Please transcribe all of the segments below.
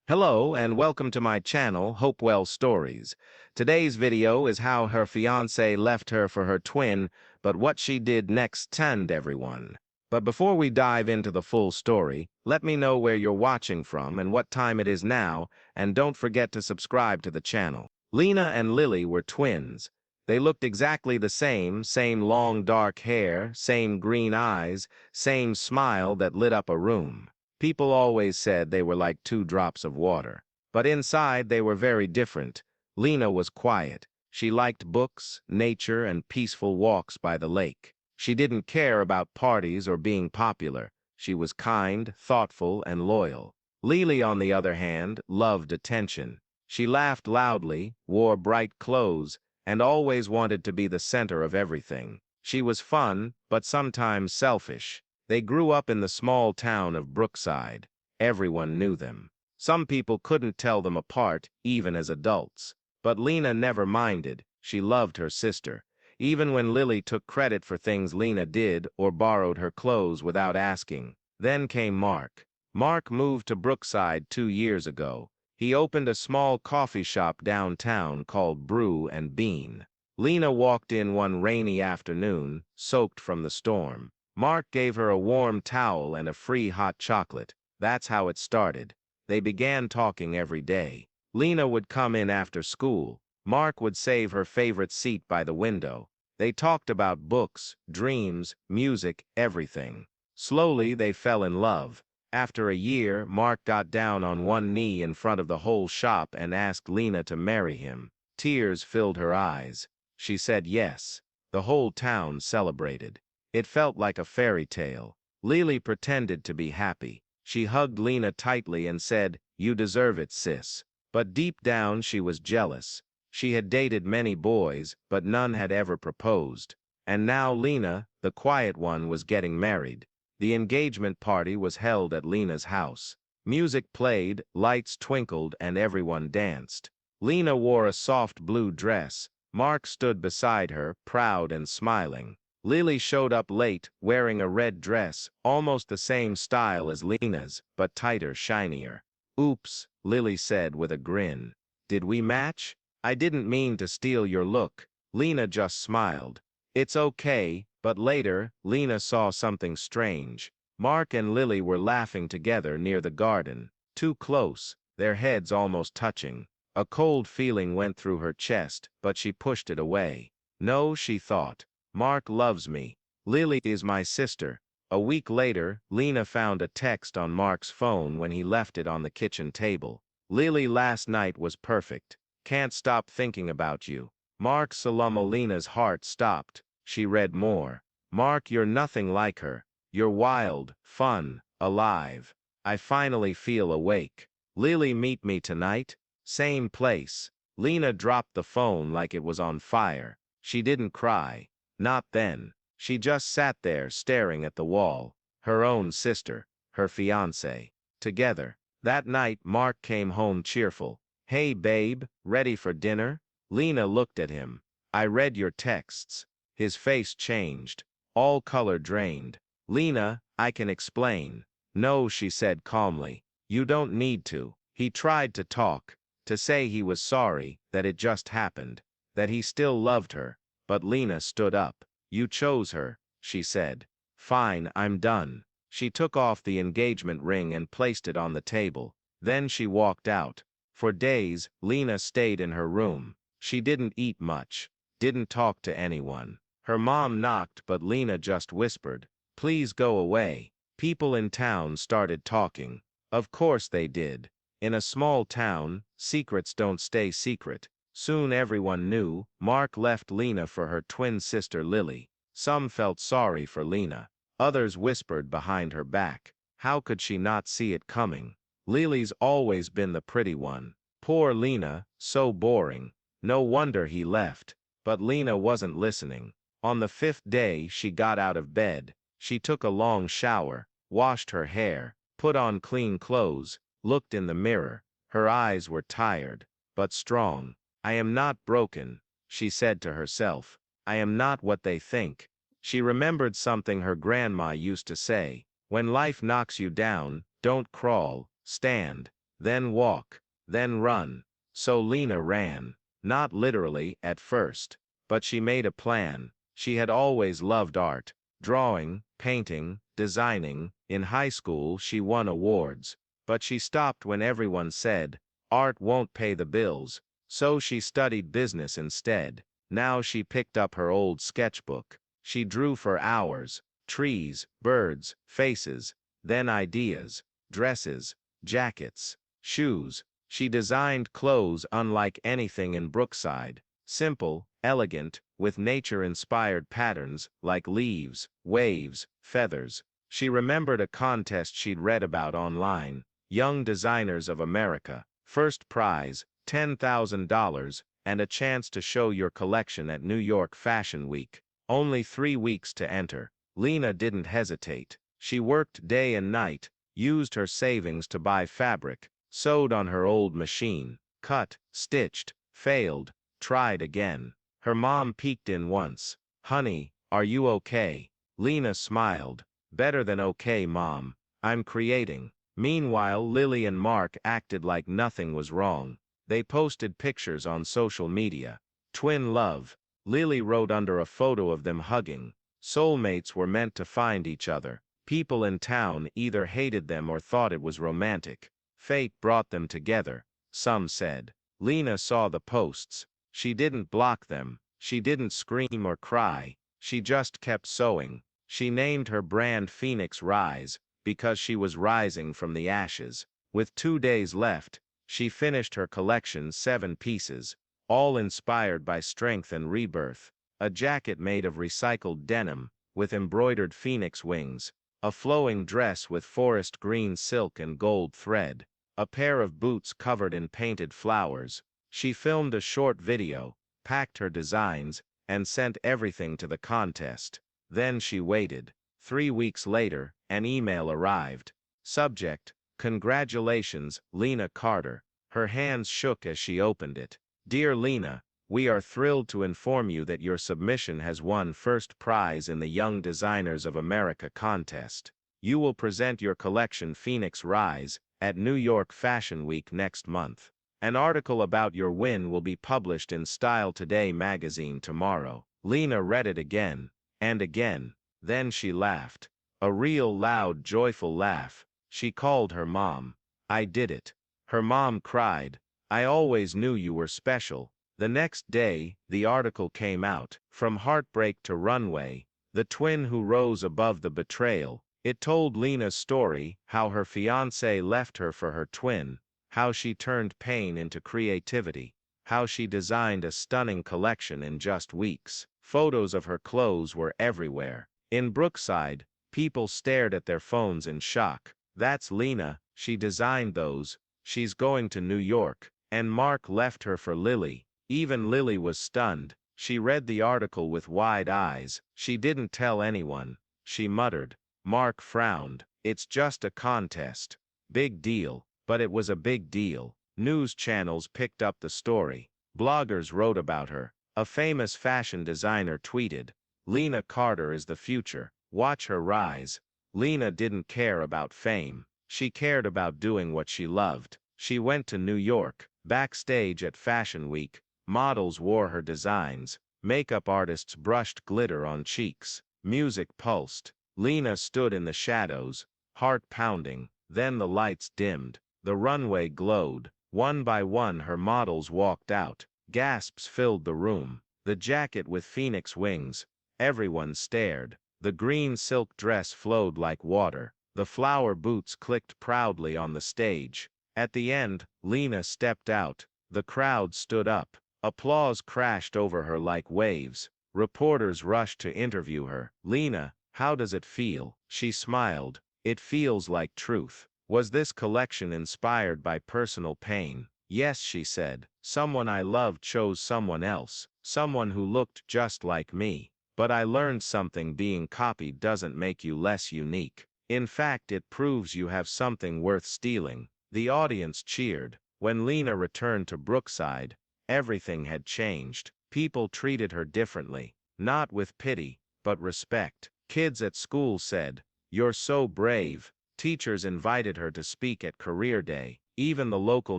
Hello and welcome to my channel, Hopewell Stories. Today's video is how her fiancé left her for her twin, but what she did next stunned everyone. But before we dive into the full story, let me know where you're watching from and what time it is now, and don't forget to subscribe to the channel. Lena and Lily were twins. They looked exactly the same long dark hair, same green eyes, same smile that lit up a room. People always said they were like two drops of water. But inside they were very different. Lena was quiet. She liked books, nature, and peaceful walks by the lake. She didn't care about parties or being popular. She was kind, thoughtful, and loyal. Lily, on the other hand, loved attention. She laughed loudly, wore bright clothes, and always wanted to be the center of everything. She was fun, but sometimes selfish. They grew up in the small town of Brookside. Everyone knew them. Some people couldn't tell them apart, even as adults. But Lena never minded. She loved her sister. Even when Lily took credit for things Lena did or borrowed her clothes without asking. Then came Mark. Mark moved to Brookside 2 years ago. He opened a small coffee shop downtown called Brew and Bean. Lena walked in one rainy afternoon, soaked from the storm. Mark gave her a warm towel and a free hot chocolate. That's how it started. They began talking every day. Lena would come in after school. Mark would save her favorite seat by the window. They talked about books, dreams, music, everything. Slowly, they fell in love. After a year, Mark got down on one knee in front of the whole shop and asked Lena to marry him. Tears filled her eyes. She said yes. The whole town celebrated. It felt like a fairy tale. Lily pretended to be happy. She hugged Lena tightly and said, "You deserve it, sis." But deep down she was jealous. She had dated many boys, but none had ever proposed. And now Lena, the quiet one, was getting married. The engagement party was held at Lena's house. Music played, lights twinkled, and everyone danced. Lena wore a soft blue dress. Mark stood beside her, proud and smiling. Lily showed up late, wearing a red dress, almost the same style as Lena's, but tighter, shinier. "Oops," Lily said with a grin. "Did we match? I didn't mean to steal your look." Lena just smiled. "It's okay," but later, Lena saw something strange. Mark and Lily were laughing together near the garden, too close, their heads almost touching. A cold feeling went through her chest, but she pushed it away. No, she thought. Mark loves me. Lily is my sister. A week later, Lena found a text on Mark's phone when he left it on the kitchen table. "Lily, last night was perfect. Can't stop thinking about you." Mark Lena's heart stopped. She read more. "Mark, you're nothing like her. You're wild, fun, alive. I finally feel awake. Lily, meet me tonight. Same place." Lena dropped the phone like it was on fire. She didn't cry. Not then. She just sat there staring at the wall. Her own sister, her fiancé. Together. That night Mark came home cheerful. "Hey babe, ready for dinner?" Lena looked at him. "I read your texts." His face changed. All color drained. "Lena, I can explain." "No," she said calmly. "You don't need to." He tried to talk, to say he was sorry, that it just happened, that he still loved her. But Lena stood up. "You chose her," she said. "Fine, I'm done." She took off the engagement ring and placed it on the table. Then she walked out. For days, Lena stayed in her room. She didn't eat much, didn't talk to anyone. Her mom knocked, but Lena just whispered, "Please go away." People in town started talking. Of course they did. In a small town, secrets don't stay secret. Soon everyone knew. Mark left Lena for her twin sister Lily. Some felt sorry for Lena. Others whispered behind her back. How could she not see it coming? Lily's always been the pretty one. Poor Lena, so boring. No wonder he left. But Lena wasn't listening. On the 5th day, she got out of bed. She took a long shower, washed her hair, put on clean clothes, looked in the mirror. Her eyes were tired, but strong. "I am not broken," she said to herself. "I am not what they think." She remembered something her grandma used to say. "When life knocks you down, don't crawl, stand." then walk, then run. So Lena ran. Not literally at first, but she made a plan. She had always loved art, drawing, painting, designing. In high school she won awards, but she stopped when everyone said, art won't pay the bills, so she studied business instead. Now she picked up her old sketchbook. She drew for hours, trees, birds, faces, then ideas, dresses, jackets, shoes. She designed clothes unlike anything in Brookside, simple, elegant, with nature-inspired patterns like leaves, waves, feathers. She remembered a contest she'd read about online, Young Designers of America, first prize, $10,000, and a chance to show your collection at New York Fashion Week. Only 3 weeks to enter. Lena didn't hesitate. She worked day and night, used her savings to buy fabric, sewed on her old machine, cut, stitched, failed, tried again. Her mom peeked in once. Honey, are you okay? Lena smiled. Better than okay, Mom. I'm creating. Meanwhile, Lily and Mark acted like nothing was wrong. They posted pictures on social media. Twin love. Lily wrote under a photo of them hugging. Soulmates were meant to find each other. People in town either hated them or thought it was romantic. Fate brought them together, some said. Lena saw the posts. She didn't block them. She didn't scream or cry. She just kept sewing. She named her brand Phoenix Rise, because she was rising from the ashes. With 2 days left, she finished her collection 7 pieces, all inspired by strength and rebirth. A jacket made of recycled denim, with embroidered phoenix wings, a flowing dress with forest green silk and gold thread, a pair of boots covered in painted flowers. She filmed a short video, packed her designs, and sent everything to the contest. Then she waited. 3 weeks later, an email arrived. Subject: Congratulations, Lena Carter. Her hands shook as she opened it. Dear Lena, we are thrilled to inform you that your submission has won first prize in the Young Designers of America contest. You will present your collection Phoenix Rise at New York Fashion Week next month. An article about your win will be published in Style Today magazine tomorrow. Lena read it again, and again. Then she laughed. A real loud, joyful laugh. She called her mom. I did it. Her mom cried. I always knew you were special. The next day, the article came out. From Heartbreak to Runway, the twin who rose above the betrayal. It told Lena's story, how her fiancé left her for her twin, how she turned pain into creativity, how she designed a stunning collection in just weeks. Photos of her clothes were everywhere. In Brookside, people stared at their phones in shock. That's Lena, she designed those. She's going to New York. And Mark left her for Lily. Even Lily was stunned. She read the article with wide eyes. She didn't tell anyone. She muttered. Mark frowned. It's just a contest. Big deal. But it was a big deal. News channels picked up the story. Bloggers wrote about her. A famous fashion designer tweeted, Lena Carter is the future. Watch her rise. Lena didn't care about fame. She cared about doing what she loved. She went to New York. Backstage at Fashion Week, models wore her designs. Makeup artists brushed glitter on cheeks. Music pulsed. Lena stood in the shadows, heart pounding. Then the lights dimmed. The runway glowed. One by one her models walked out. Gasps filled the room. The jacket with phoenix wings. Everyone stared. The green silk dress flowed like water. The flower boots clicked proudly on the stage. At the end, Lena stepped out. The crowd stood up. Applause crashed over her like waves. Reporters rushed to interview her. Lena, how does it feel? She smiled. It feels like truth. Was this collection inspired by personal pain? Yes, she said. Someone I loved chose someone else. Someone who looked just like me. But I learned something: being copied doesn't make you less unique. In fact, it proves you have something worth stealing. The audience cheered. When Lena returned to Brookside, everything had changed. People treated her differently, not with pity, but respect. Kids at school said, "You're so brave." Teachers invited her to speak at Career Day. Even the local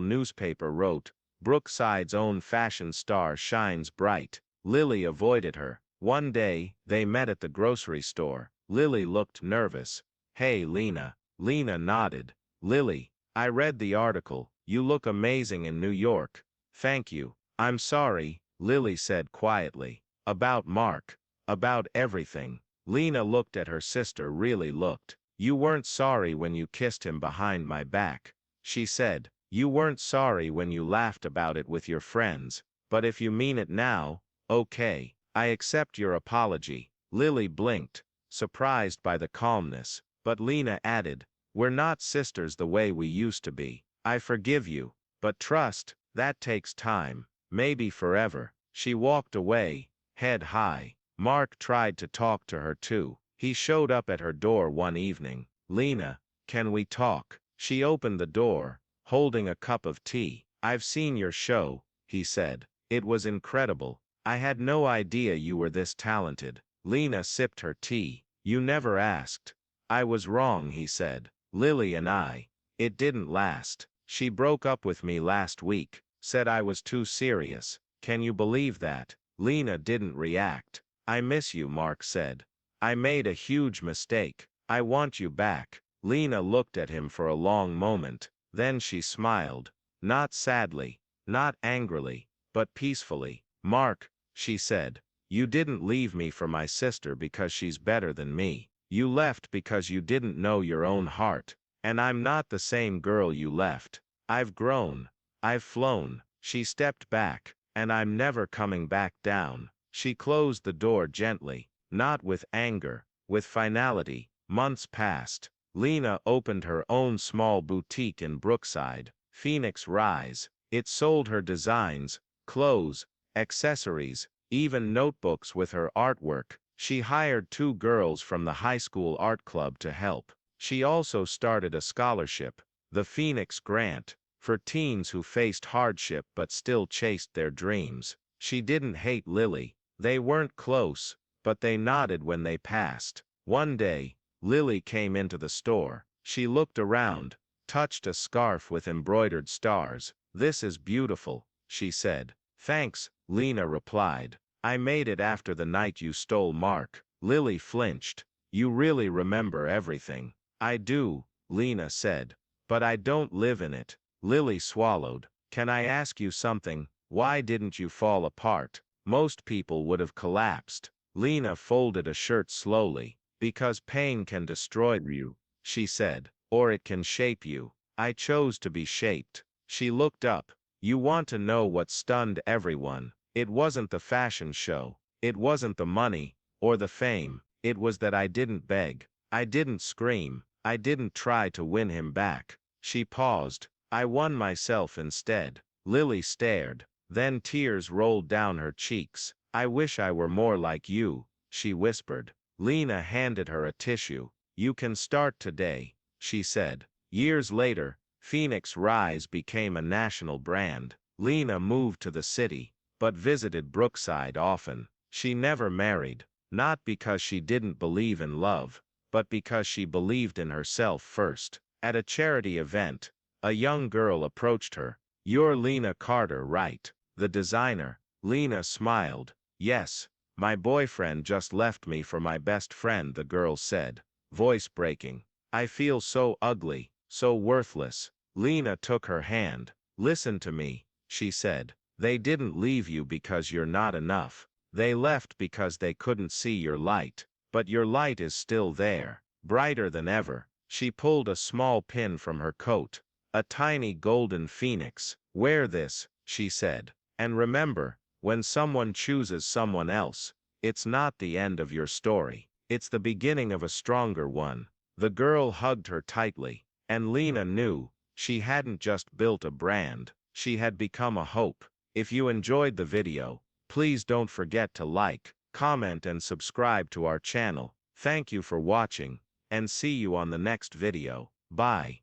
newspaper wrote, "Brookside's own fashion star shines bright." Lily avoided her. One day, they met at the grocery store. Lily looked nervous. "Hey, Lena." Lena nodded. "Lily, I read the article. You look amazing in New York." "Thank you." "I'm sorry," Lily said quietly. "About Mark. About everything." Lena looked at her sister, really looked. "You weren't sorry when you kissed him behind my back," she said. "You weren't sorry when you laughed about it with your friends. But if you mean it now, okay, I accept your apology." Lily blinked, surprised by the calmness, but Lena added, "We're not sisters the way we used to be. I forgive you, but trust, that takes time, maybe forever." She walked away, head high. Mark tried to talk to her too. He showed up at her door one evening. "Lena, can we talk?" She opened the door, holding a cup of tea. "I've seen your show," he said. "It was incredible. I had no idea you were this talented." Lena sipped her tea. "You never asked." "I was wrong," he said. "Lily and it didn't last. She broke up with me last week, said I was too serious. Can you believe that?" Lena didn't react. "I miss you," Mark said. "I made a huge mistake. I want you back." Lena looked at him for a long moment. Then she smiled. Not sadly, not angrily, but peacefully. "Mark," she said, "you didn't leave me for my sister because she's better than me. You left because you didn't know your own heart. And I'm not the same girl you left. I've grown. I've flown." She stepped back. "And I'm never coming back down." She closed the door gently, not with anger, with finality. Months passed. Lena opened her own small boutique in Brookside, Phoenix Rise. It sold her designs, clothes, accessories, even notebooks with her artwork. She hired 2 girls from the high school art club to help. She also started a scholarship, the Phoenix Grant, for teens who faced hardship but still chased their dreams. She didn't hate Lily. They weren't close, but they nodded when they passed. One day, Lily came into the store. She looked around, touched a scarf with embroidered stars. "This is beautiful," she said. "Thanks," Lena replied. "I made it after the night you stole Mark." Lily flinched. "You really remember everything." "I do," Lena said. "But I don't live in it." Lily swallowed. "Can I ask you something? Why didn't you fall apart? Most people would have collapsed." Lena folded a shirt slowly. "Because pain can destroy you," she said, "or it can shape you. I chose to be shaped." She looked up. "You want to know what stunned everyone? It wasn't the fashion show. It wasn't the money, or the fame. It was that I didn't beg. I didn't scream. I didn't try to win him back." She paused. "I won myself instead." Lily stared. Then tears rolled down her cheeks. "I wish I were more like you," she whispered. Lena handed her a tissue. "You can start today," she said. Years later, Phoenix Rise became a national brand. Lena moved to the city, but visited Brookside often. She never married, not because she didn't believe in love, but because she believed in herself first. At a charity event, a young girl approached her. "You're Lena Carter, right? The designer?" Lena smiled. "Yes. My boyfriend just left me for my best friend," the girl said, voice breaking. "I feel so ugly, so worthless." Lena took her hand. "Listen to me," she said. "They didn't leave you because you're not enough. They left because they couldn't see your light. But your light is still there, brighter than ever." She pulled a small pin from her coat, a tiny golden phoenix. "Wear this," she said. "And remember, when someone chooses someone else, it's not the end of your story. It's the beginning of a stronger one." The girl hugged her tightly, and Lena knew she hadn't just built a brand, she had become a hope. If you enjoyed the video, please don't forget to like, comment and subscribe to our channel. Thank you for watching, and see you on the next video. Bye.